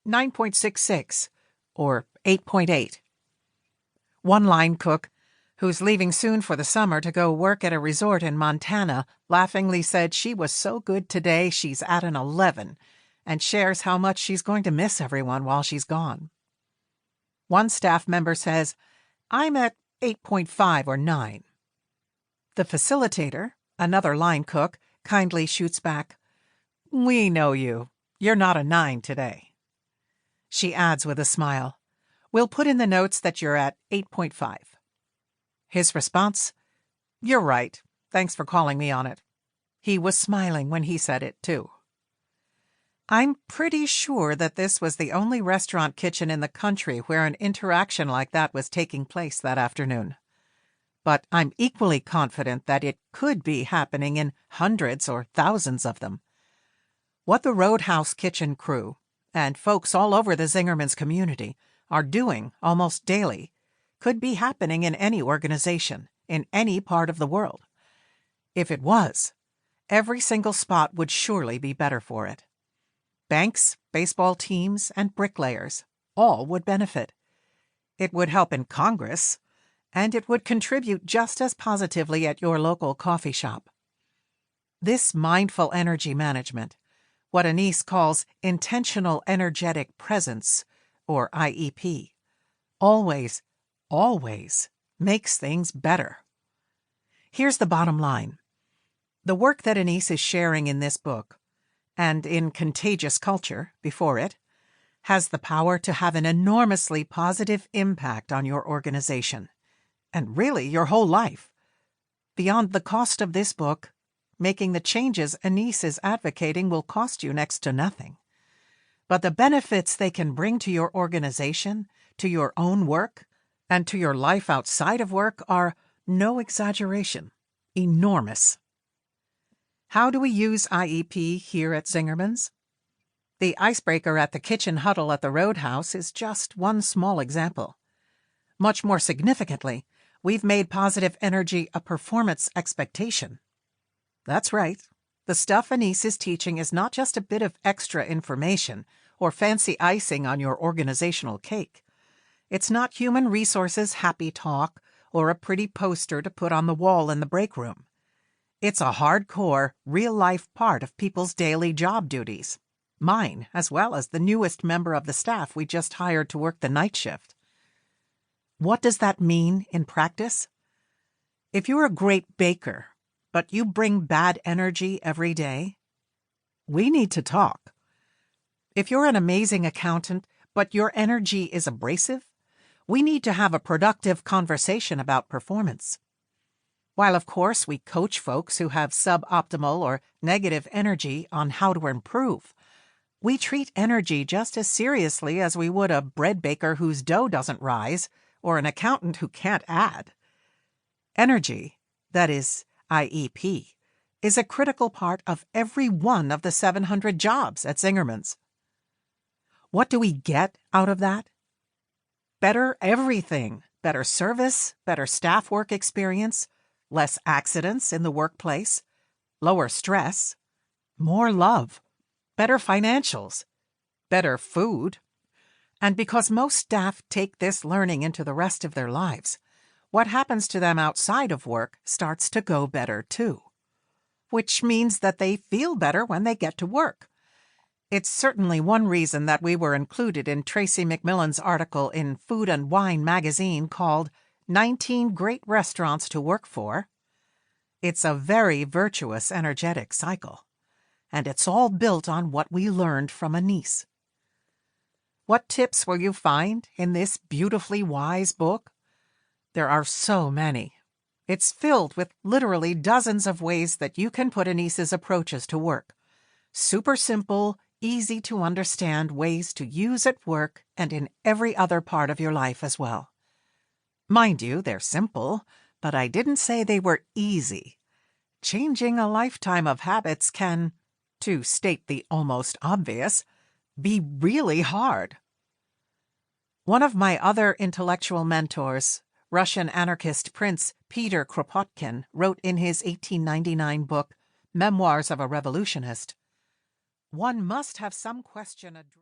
9.66 or 8.8. One line cook, who's leaving soon for the summer to go work at a resort in Montana, laughingly said she was so good today she's at an 11 and shares how much she's going to miss everyone while she's gone. One staff member says, "I'm at 8.5 or 9. The facilitator, another line cook, kindly shoots back, "We know you. You're not a 9 today." She adds with a smile, "We'll put in the notes that you're at 8.5. His response, "You're right. Thanks for calling me on it." He was smiling when he said it, too. I'm pretty sure that this was the only restaurant kitchen in the country where an interaction like that was taking place that afternoon. But I'm equally confident that it could be happening in hundreds or thousands of them. What the Roadhouse kitchen crew, and folks all over the Zingerman's community, are doing almost daily could be happening in any organization, in any part of the world. If it was, every single spot would surely be better for it. Banks, baseball teams, and bricklayers all would benefit. It would help in Congress, and it would contribute just as positively at your local coffee shop. This mindful energy management, what Anese calls intentional energetic presence, or IEP, always makes things better. Here's the bottom line. The work that Anese is sharing in this book, and in Contagious Culture before it, has the power to have an enormously positive impact on your organization, and really your whole life. Beyond the cost of this book, making the changes Anese is advocating will cost you next to nothing. But the benefits they can bring to your organization, to your own work, and to your life outside of work are, no exaggeration, enormous. How do we use IEP here at Zingerman's? The icebreaker at the kitchen huddle at the Roadhouse is just one small example. Much more significantly, we've made positive energy a performance expectation. That's right. The stuff Anese is teaching is not just a bit of extra information or fancy icing on your organizational cake. It's not human resources happy talk or a pretty poster to put on the wall in the break room. It's a hardcore, real-life part of people's daily job duties. Mine, as well as the newest member of the staff we just hired to work the night shift. What does that mean in practice? If you're a great baker, but you bring bad energy every day, we need to talk. If you're an amazing accountant, but your energy is abrasive, we need to have a productive conversation about performance. While, of course, we coach folks who have suboptimal or negative energy on how to improve, we treat energy just as seriously as we would a bread baker whose dough doesn't rise or an accountant who can't add. Energy, that is, IEP, is a critical part of every one of the 700 jobs at Zingerman's. What do we get out of that? Better everything. Better service, better staff work experience, less accidents in the workplace, lower stress, more love, better financials, better food. And because most staff take this learning into the rest of their lives, what happens to them outside of work starts to go better too. Which means that they feel better when they get to work. It's certainly one reason that we were included in Tracy McMillan's article in Food and Wine magazine called 19 Great Restaurants to Work For. It's a very virtuous energetic cycle, and it's all built on what we learned from Anese. What tips will you find in this beautifully wise book? There are so many. It's filled with literally dozens of ways that you can put Anese's approaches to work. Super simple, easy to understand ways to use at work and in every other part of your life as well. Mind you, they're simple, but I didn't say they were easy. Changing a lifetime of habits can, to state the almost obvious, be really hard. One of my other intellectual mentors, Russian anarchist Prince Peter Kropotkin, wrote in his 1899 book, Memoirs of a Revolutionist, "One must have some question addressed."